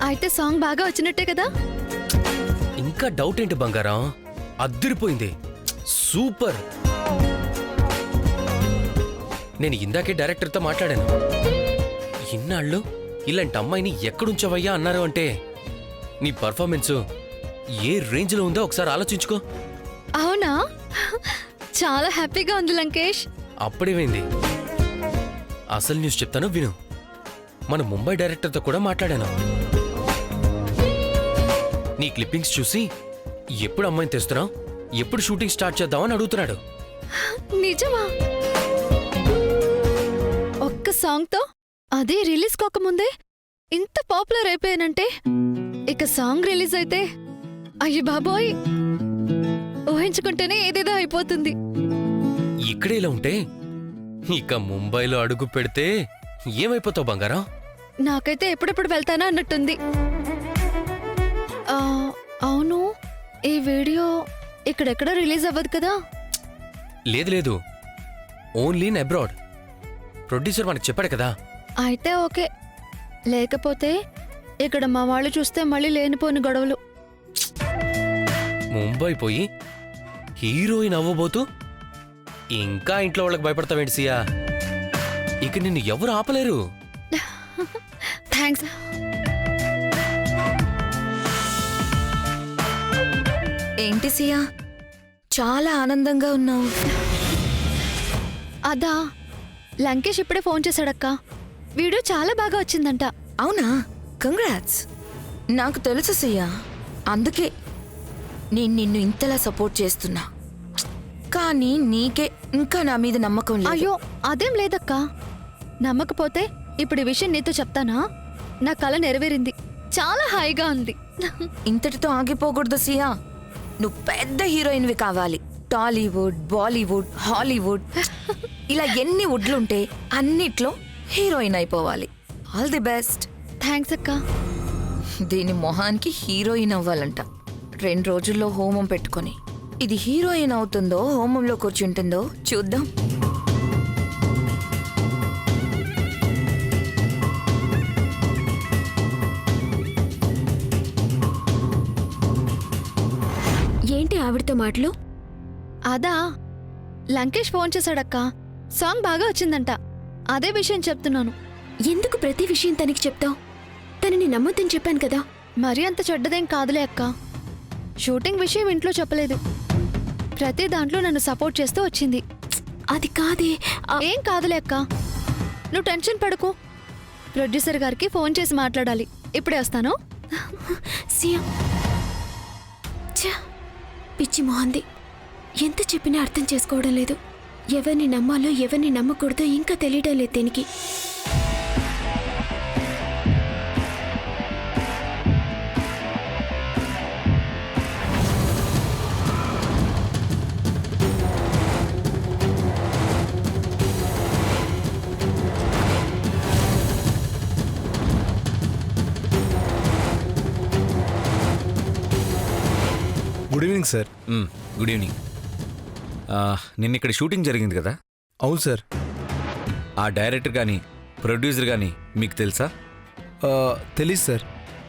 అయితే సాంగ్ బాగా వచ్చినట్టే కదా? ఇంకా డౌట్ ఏంటి బంగారం? అద్దిరిపోయింది, సూపర్. నేను ఇందాకే డైరెక్టర్తో మాట్లాడాను. ఇన్నాళ్ళు ఇలాంటి అమ్మాయిని ఎక్కడుంచవయ్యా అన్నారు అంటే నీ పర్ఫార్మెన్స్ ఏ రేంజ్లో ఉందో ఒకసారి ఆలోచించుకో. అవునా? చాలా హ్యాపీగా ఉంది లంకేష్. అప్పుడేమైంది? అసలు న్యూస్ చెప్తాను విను. మన ముంబై డైరెక్టర్తో కూడా మాట్లాడాను. నీ క్లిప్పింగ్స్ చూసి ఎప్పుడు అమ్మాయిని తెస్తున్నావు, ఎప్పుడు షూటింగ్ స్టార్ట్ చేద్దామని అడుగుతున్నాడు. నిజమా? ఒక్క సాంగ్తో అదే రిలీజ్ కాకముందే ఇంత పాపులర్ అయిపోయానంటే ఇక సాంగ్ రిలీజ్ అయితే అయ్యి బాబోయ్, ఊహించుకుంటేనే ఏదేదో అయిపోతుంది. ఇక్కడే ఇలా ఉంటే ఇక ముంబైలో అడుగు పెడితే ఏమైపోతావు బంగారం? నాకైతే ఎప్పుడెప్పుడు వెళ్తానా అన్నట్టుంది. అవును, ఈ వీడియో ఇక్కడెక్కడ రిలీజ్ అవ్వదు కదా? లేదు లేదు, ఓన్లీ ఇన్ అబ్రాడ్. ప్రొడ్యూసర్ మనకు చెప్పాడు కదా. అయితే ఓకే, లేకపోతే ఇక్కడ మా వాళ్ళు చూస్తే మళ్ళీ లేనిపోని గొడవలు. ముంబై పోయి హీరోయిన్ అవ్వబోతూ ఇంకా ఇంట్లో వాళ్ళకి భయపడతావేంటి సియా? ఇక నిన్ను ఎవరు ఆపలేరు. థ్యాంక్స్. ఏంటి సియా, చాలా ఆనందంగా ఉన్నావు? అదా, లంకేష్ ఇప్పుడే ఫోన్ చేశాడక్క. వీడియో చాలా బాగా వచ్చిందంట. అవునా? కంగ్రాట్స్. నాకు తెలుసు సియా, అందుకే నేను నిన్ను ఇంతలా సపోర్ట్ చేస్తున్నా. కానీ నీకే ఇంకా నా మీద నమ్మకం లేదు. అయ్యో అదేం లేదక్క. నమ్మకపోతే ఇప్పుడు ఈ విషయం నీతో చెప్తానా? నా కల నెరవేరింది, చాలా హాయిగా ఉంది. ఇంతటితో ఆగిపోకూడదు సియా, నువ్వు పెద్ద హీరోయిన్వి కావాలి. టాలీవుడ్, బాలీవుడ్, హాలీవుడ్, ఇలా ఎన్ని వుడ్లుంటే అన్నిట్లో హీరోయిన్ అయిపోవాలి. All the best. థ్యాంక్స్ అక్క. దీని మొహానికి హీరోయిన్ అవ్వాలంట. 2 రోజుల్లో హోమం పెట్టుకొని ఇది హీరోయిన్ అవుతుందో హోమంలో కూర్చుంటుందో చూద్దాం. ఏంటి ఆవిడతో మాటలు? అదా, లంకేష్ ఫోన్ చేశాడక్క. సాంగ్ బాగా వచ్చిందంట, అదే విషయం చెప్తున్నాను. ఎందుకు ప్రతి విషయం తనకి చెప్తావు? తనని నమ్మొద్దని చెప్పాను కదా. మరీ అంత చెడ్డదేం కాదులే అక్క. షూటింగ్ విషయం ఇంట్లో చెప్పలేదు, ప్రతి దాంట్లో నన్ను సపోర్ట్ చేస్తూ వచ్చింది. అది కాదే. ఏం కాదులే అక్క, నువ్వు టెన్షన్ పడకు. ప్రొడ్యూసర్ గారికి ఫోన్ చేసి మాట్లాడాలి. ఇప్పుడే వస్తాను. సియా, పిచ్చి మొహంది, ఎంత చెప్పినా అర్థం చేసుకోవడం లేదు. ఎవరిని నమ్మాలో ఎవరిని నమ్మకూడదో ఇంకా తెలియడం లేదు దీనికి. Good evening sir. Good evening. నిన్న ఇక్కడ షూటింగ్ జరిగింది కదా? అవును సార్. ఆ డైరెక్టర్ కానీ ప్రొడ్యూసర్ కానీ మీకు తెలుసా? తెలీదు సార్.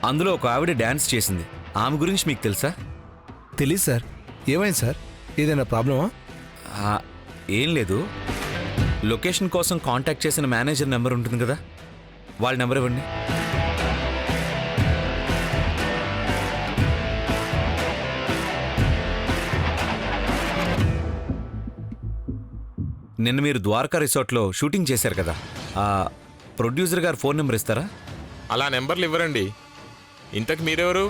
అందులో ఒక ఆవిడ డ్యాన్స్ చేసింది, ఆమె గురించి మీకు తెలుసా? తెలీదు సార్. ఏమైంది సార్? ఏదైనా ప్రాబ్లమా? ఏం లేదు, లొకేషన్ కోసం కాంటాక్ట్ చేసిన మేనేజర్ నెంబర్ ఉంటుంది కదా, వాళ్ళ నెంబర్ ఇవ్వండి. నిన్న మీరు ద్వారకా రిసార్ట్లో షూటింగ్ చేశారు కదా, ఆ ప్రొడ్యూసర్ గారు ఫోన్ నెంబర్ ఇస్తారా? అలా నెంబర్లు ఇవ్వరండి. ఇంతకు మీరెవరు?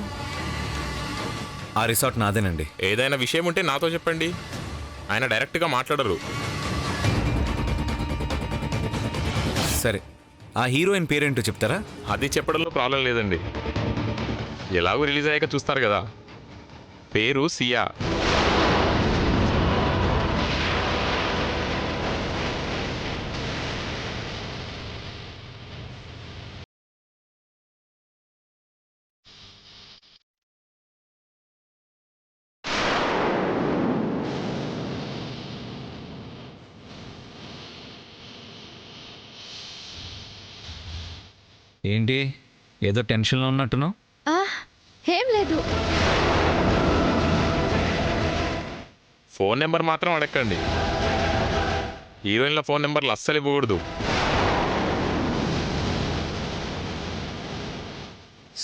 ఆ రిసార్ట్ నాదేనండి. ఏదైనా విషయం ఉంటే నాతో చెప్పండి, ఆయన డైరెక్ట్గా మాట్లాడరు. సరే, ఆ హీరోయిన్ పేరేంటో చెప్తారా? అది చెప్పడంలో ప్రాబ్లం లేదండి, ఎలాగో రిలీజ్ అయ్యాక చూస్తారు కదా. పేరు సియా. ఏంటి ఏదో టెన్షన్లో ఉన్నట్టును. ఏం లేదు. ఫోన్ నెంబర్ మాత్రం అడగండి. హీరోయిన్ల ఫోన్ నెంబర్లు అస్సలు ఇవ్వకూడదు.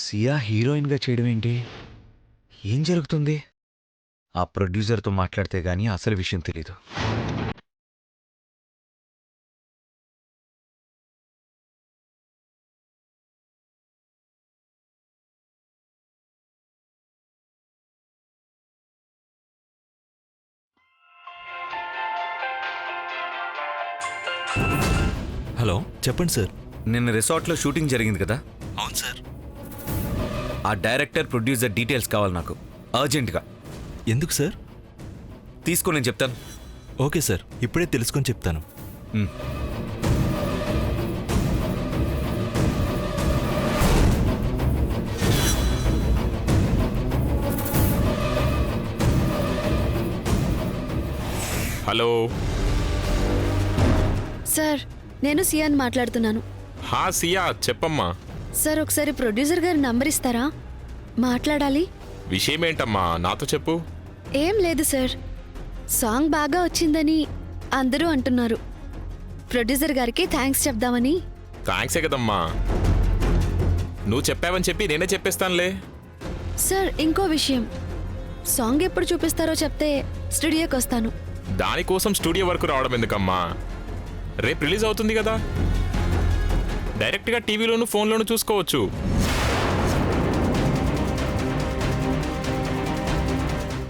సియా హీరోయిన్గా చేయడం ఏంటి? ఏం జరుగుతుంది? ఆ ప్రొడ్యూసర్తో మాట్లాడితే గానీ అసలు విషయం తెలీదు. హలో, చెప్పండి సార్. నిన్న రిసార్ట్లో షూటింగ్ జరిగింది కదా, అవును సార్. ఆ డైరెక్టర్ ప్రొడ్యూసర్ డీటెయిల్స్ కావాలి నాకు అర్జెంటుగా. ఎందుకు సార్? తీసుకో, నేను చెప్తాను. ఓకే సార్, ఇప్పుడే తెలుసుకొని చెప్తాను. హలో. సార్, నేను సియాన్ మాట్లాడుతున్నాను. హా సియా, చెప్పమ్మా. సార్, ఒకసారి ప్రొడ్యూసర్ గారి నంబర్ ఇస్తారా? మాట్లాడాలి. విషయం ఏంటమ్మా, నాతో చెప్పు. ఏం లేదు సార్, సాంగ్ బాగా వచ్చిందని అందరూ అంటున్నారు. ప్రొడ్యూసర్ గారికి థ్యాంక్స్ చెప్దామని. థ్యాంక్సే కదమ్మా, నువ్వు చెప్పావని చెప్పి నేనే చెప్పేస్తానులే. సార్, ఇంకో విషయం, సాంగ్ ఎప్పుడు చూపిస్తారో చెప్తే స్టూడియోకి వస్తాను. దానికోసం స్టూడియో వరకు రావడం ఎందుకమ్మా? రేపు రిలీజ్ అవుతుంది కదా, డైరెక్ట్గా టీవీలోను ఫోన్లోను చూసుకోవచ్చు.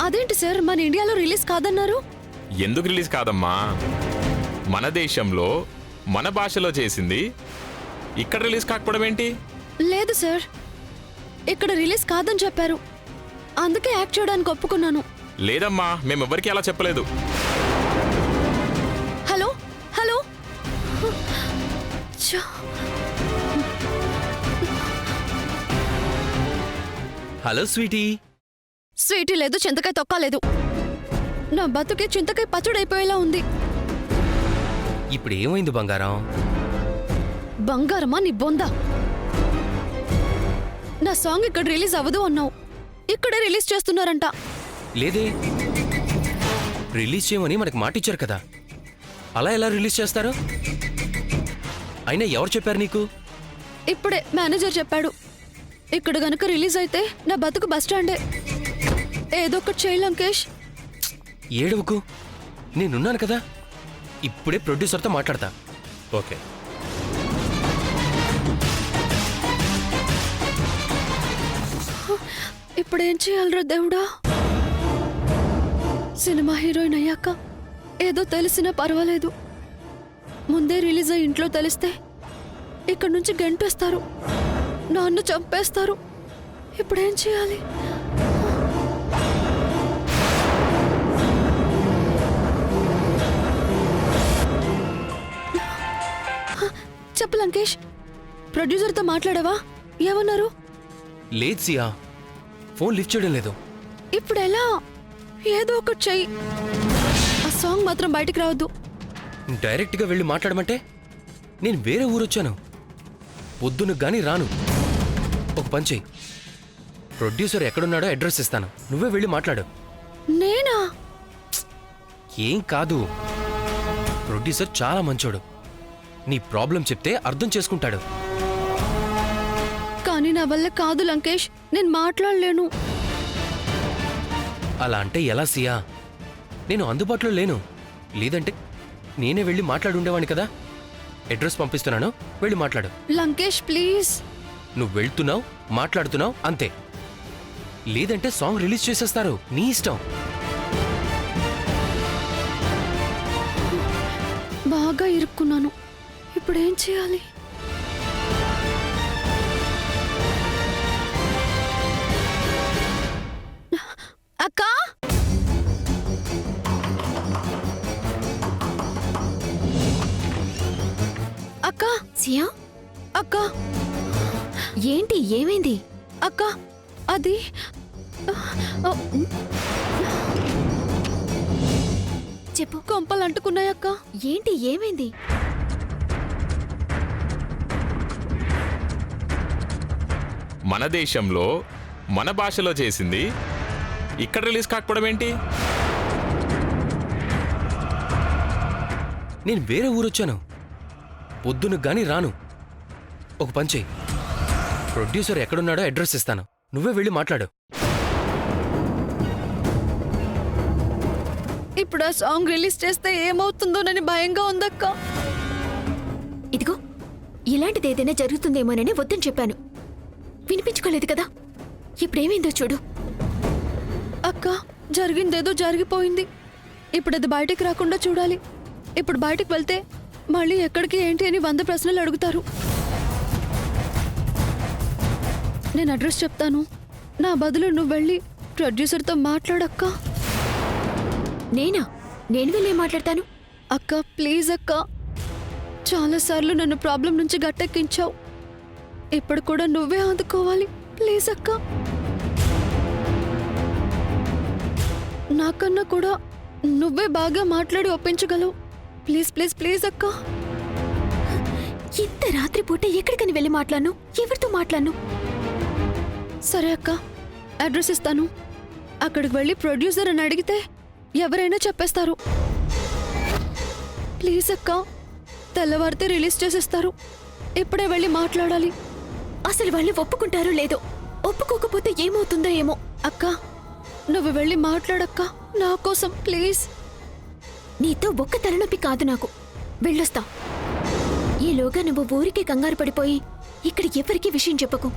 అదేంటి సార్, మన ఇండియాలో రిలీజ్ కాదన్నారు? ఎందుకు రిలీజ్ కాదమ్మా? మన దేశంలో మన భాషలో చేసింది ఇక్కడ రిలీజ్ కాకపోవడం ఏంటి? లేదు సార్, ఇక్కడ రిలీజ్ కాదని చెప్పారు, అందుకే యాక్ట్ చేయడానికి ఒప్పుకున్నాను. లేదమ్మా, మేమెవ్వరికీ అలా చెప్పలేదు. Hello hello. Hello Sweety. Sweety లేదు, చింతకాయ తొక్క లేదు. నా బతుకే చింతకాయ పచ్చడైపోయేలా ఉంది. ఇప్పుడు ఏమైంది బంగారం? బంగారమా నీ బొందా? నా సాంగ్ ఇక్కడ రిలీజ్ అవ్వదు అన్నావు, ఇక్కడే రిలీజ్ చేస్తున్నారంట. లేదే, రిలీజ్ చేయమని మనకి మాట ఇచ్చారు కదా, అలా ఎలా రిలీజ్ చేస్తారు? అయినా ఎవరు చెప్పారు నీకు? ఇప్పుడే మేనేజర్ చెప్పాడు. ఇక్కడ గనుక రిలీజ్ అయితే నా బతుకు బస్టాండే. ఏదో ఒకటి చేయి లంకేష్. ఏడవకు, నేనున్నాను కదా. ఇప్పుడే ప్రొడ్యూసర్తో మాట్లాడతా. ఓకే. ఇప్పుడేం చేయాలరా దేవుడా? సినిమా హీరోయిన్ అయ్యాక ఏదో తెలిసినా పర్వాలేదు, ముందే రిలీజ్ అయ్యి ఇంట్లో తెలిస్తే ఇక్కడి నుంచి గెంటేస్తారు, నాన్ను చంపేస్తారు. ఇప్పుడేం చేయాలి? చెప్పు లంకేష్, ప్రొడ్యూసర్తో మాట్లాడావా? ఏమన్నారు? లేదు సియా, ఫోన్ లిఫ్ట్ చేయడం లేదు. ఇప్పుడు ఎలా? ఏదో ఒకటి చెయ్యి, ఆ సాంగ్ మాత్రం బయటికి రావద్దు. డైరెక్ట్గా వెళ్ళి మాట్లాడమంటే నేను వేరే ఊరొచ్చాను, పొద్దున గానీ రాను. ఒక పని చెయ్యి, ప్రొడ్యూసర్ ఎక్కడున్నాడో అడ్రస్ ఇస్తాను, నువ్వే వెళ్ళి మాట్లాడు. నేనా? ఏం కాదు, ప్రొడ్యూసర్ చాలా మంచోడు, నీ ప్రాబ్లం చెప్తే అర్థం చేసుకుంటాడు. కానీ నా వల్ల కాదు లంకేష్, నేను మాట్లాడలేను. అలా అంటే ఎలా సియా? నేను అందుబాటులో లేను, లేదంటే నేనే వెళ్ళి మాట్లాడుండేవాణ్ణి కదా. అడ్రస్ పంపిస్తున్నాను, వెళ్ళి మాట్లాడు. లంకేష్ ప్లీజ్. నువ్వు వెళ్తున్నావు, మాట్లాడుతున్నావు, అంతే. లేదంటే సాంగ్ రిలీజ్ చేసేస్తారు, నీ ఇష్టం. బాగా ఇరుక్కున్నాను, ఇప్పుడేం చేయాలి? అక్కా, అక్క, సియా, అక్క, ఏంటి? ఏమైంది? అక్క, అది చెప్పు. కొంపలు అంటుకున్నాయక్క. ఏంటి? ఏమైంది? మన దేశంలో మన భాషలో చేసింది ఇక్కడ రిలీజ్ కాకపోవడం ఏంటి? నేను వేరే ఊరొచ్చాను. పొద్దున గాని రాను. ఒక పని చెయ్యి, ప్రొడ్యూసర్ ఎక్కడున్నాడో అడ్రస్ ఇస్తాను, నువ్వే వెళ్ళి మాట్లాడు. ఇప్పుడు ఆ సాంగ్ రిలీజ్ చేస్తే ఏమవుతుందోనని భయంగా ఉందక్క. ఇదిగో ఇలాంటిది ఏదైనా జరుగుతుందేమోనని వద్దని చెప్పాను. వినిపించుకోలేదు కదా. ఇప్పుడేమైందో చూడు. అక్క, జరిగిందేదో జరిగిపోయింది. ఇప్పుడు అది బయటికి రాకుండా చూడాలి. ఇప్పుడు బయటికి వెళ్తే మళ్ళీ ఎక్కడికి ఏంటి అని 100 ప్రశ్నలు అడుగుతారు. నేను అడ్రస్ చెప్తాను, నా బదులు నువ్వు వెళ్ళి ప్రొడ్యూసర్తో మాట్లాడక్క. నేను వెళ్ళి మాట్లాడతాను. అక్క ప్లీజ్ అక్క, చాలాసార్లు నన్ను ప్రాబ్లం నుంచి గట్టెక్కించావు. ఇప్పుడు కూడా నువ్వే ఆదుకోవాలి ప్లీజ్ అక్క. నాకన్నా కూడా నువ్వే బాగా మాట్లాడి ఒప్పించగలవు. ప్లీజ్ ప్లీజ్ ప్లీజ్ అక్క. ఇంత రాత్రిపూట ఎక్కడికని వెళ్ళి మాట్లాడను? ఎవరితో మాట్లాడను? సరే అక్క, అడ్రస్ ఇస్తాను. అక్కడికి వెళ్ళి ప్రొడ్యూసర్ అని అడిగితే ఎవరైనా చెప్పేస్తారు. ప్లీజ్ అక్క, తెల్లవారితే రిలీజ్ చేసేస్తారు. ఇప్పుడే వెళ్ళి మాట్లాడాలి. అసలు వాళ్ళు ఒప్పుకుంటారో లేదో. ఒప్పుకోకపోతే ఏమవుతుందో ఏమో. అక్క, నువ్వు వెళ్ళి మాట్లాడక్క నా కోసం ప్లీజ్. నీతో ఒక్క తలనొప్పి కాదు నాకు. వెళ్ళొస్తా. ఈలోగా నువ్వు ఊరికే కంగారు పడిపోయి ఇక్కడ ఎవరికీ విషయం చెప్పకు,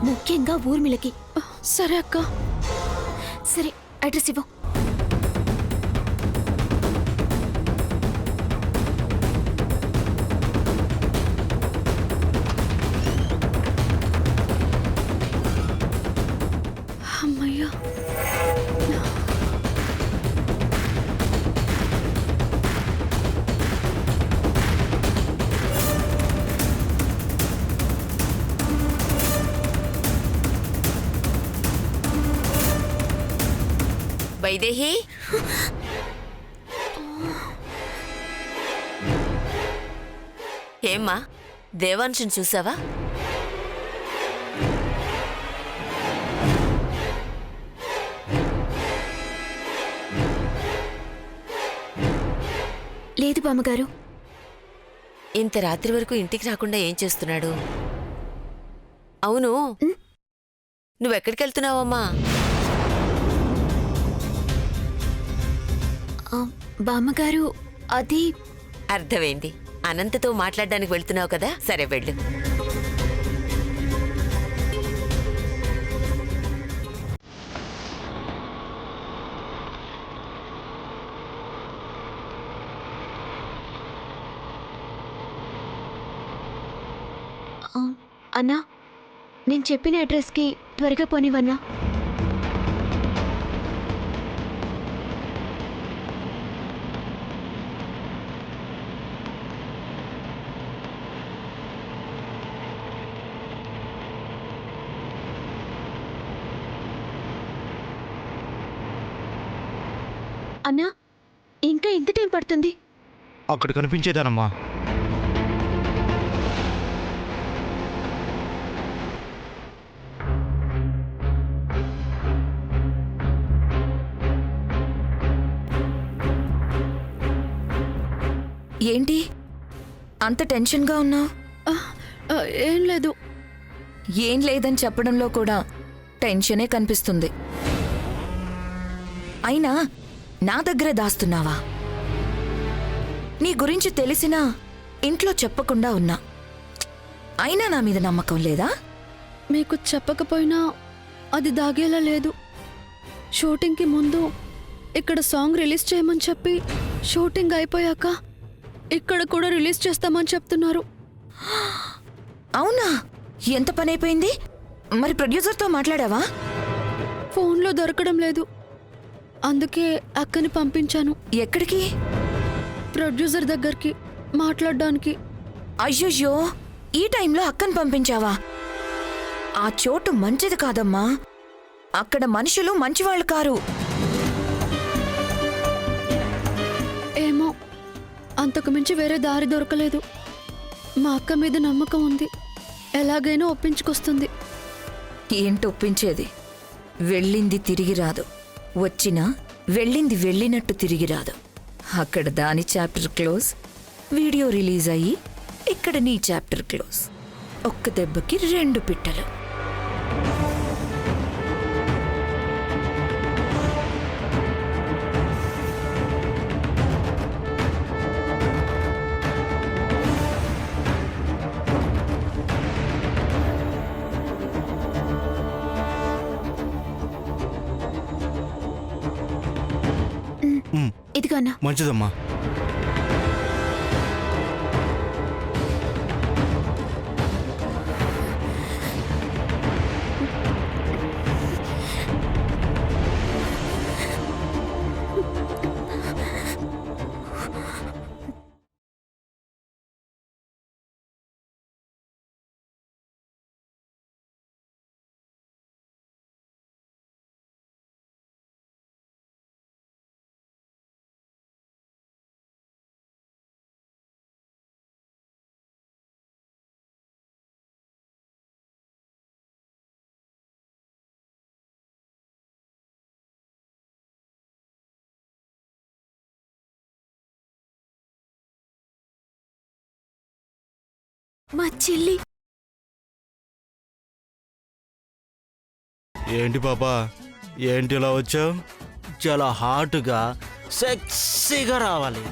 ముఖ్యంగా ఊర్మిళకి. సరే అక్క. సరే, అడ్రస్ ఇవ్వు. అమ్మయ్యా. వైదేహి, ఏమ్మా దేవాంశుని చూసావా? లేదు బామ్మగారు. ఇంత రాత్రి వరకు ఇంటికి రాకుండా ఏం చేస్తున్నాడు? అవును, నువ్వెక్కడికి వెళ్తున్నావమ్మా? బామ్మగారు, అది అర్థమైంది. అనంతతో మాట్లాడడానికి వెళ్తున్నావు కదా, సరే వెళ్ళు. అన్నా, నేను చెప్పిన అడ్రస్కి త్వరగా పోనివన్నా. అన్నా, ఇంకా ఎంత టైం పడుతుంది? అక్కడ కనిపించేదానమ్మా. ఏంటి అంత టెన్షన్గా ఉన్నావు? ఏం లేదు. ఏం లేదని చెప్పడంలో కూడా టెన్షనే కనిపిస్తుంది. అయినా నా దగ్గర దాస్తున్నావా? నీ గురించి తెలిసినా ఇంట్లో చెప్పకుండా ఉన్నా. అయినా నా మీద నమ్మకం లేదా? మీకు చెప్పకపోయినా అది దాగేలా లేదు. షూటింగ్కి ముందు ఇక్కడ సాంగ్ రిలీజ్ చేయమని చెప్పి షూటింగ్ అయిపోయాక ఇక్కడ కూడా రిలీజ్ చేస్తామని చెప్తున్నారు. అవునా? ఎంత పని అయిపోయింది? మరి ప్రొడ్యూసర్తో మాట్లాడావా? ఫోన్లో దొరకడం లేదు, అందుకే అక్కని పంపించాను. ఎక్కడికి? ప్రొడ్యూసర్ దగ్గరికి మాట్లాడడానికి. అయ్యయ్యో, ఈ టైంలో అక్కని పంపించావా? ఆ చోటు మంచిది కాదమ్మా. అక్కడ మనుషులు మంచివాళ్ళు కారు. ఏమో, అంతకు మించి వేరే దారి దొరకలేదు. మా అక్క మీద నమ్మకం ఉంది. ఎలాగైనా ఒప్పించుకొస్తుంది. ఏంటి ఒప్పించేది? వెళ్ళింది తిరిగి రాదు, వచ్చినా వెళ్ళింది వెళ్ళినట్టు తిరిగి రాదు. అక్కడ దాని చాప్టర్ క్లోజ్, వీడియో రిలీజ్ అయ్యి ఇక్కడ నీ చాప్టర్ క్లోజ్. ఒక్క దెబ్బకి 2 పిట్టలు. ఇదిగో అన్నా. మంచిదమ్మా. మా చెల్లి ఏంటి పాపా, ఏంటి ఇలా వచ్చావు? చాలా హాట్గా సెక్సీగా రావాలి.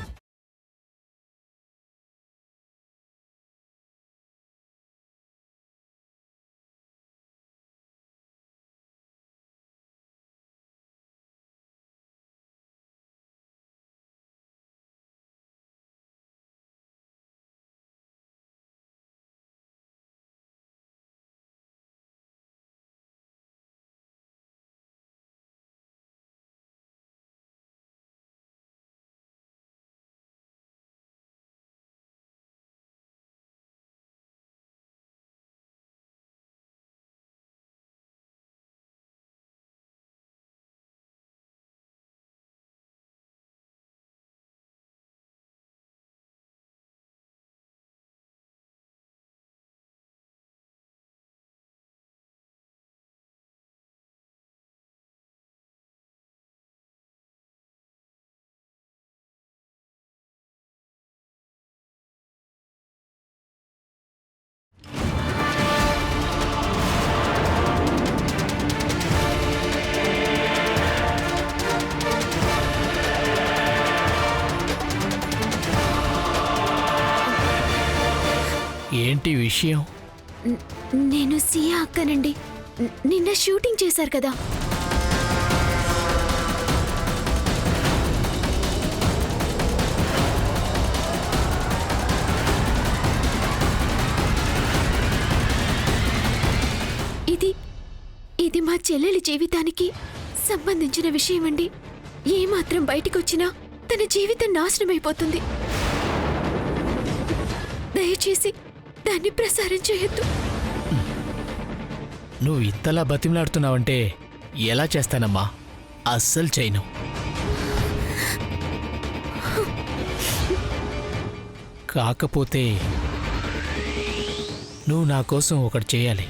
ఏంటి విషయం? నేను సియా అక్కనండి. నిన్న షూటింగ్ చేశారు కదా. ఇది మా చెల్లెలి జీవితానికి సంబంధించిన విషయం అండి. ఏమాత్రం బయటికొచ్చినా తన జీవితం నాశనమైపోతుంది. దయచేసి దాన్ని ప్రసారం చేయొద్దు. నువ్వు ఇంతలా బతిమలాడుతున్నావంటే ఎలా చేస్తానమ్మా? అస్సలు చేయను. కాకపోతే నువ్వు నా కోసం ఒకటి చేయాలి.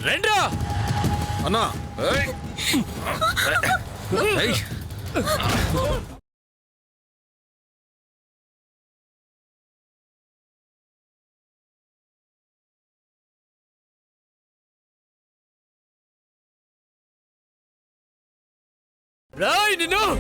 రండ్రా అన్నా రాయ్ నిన్ను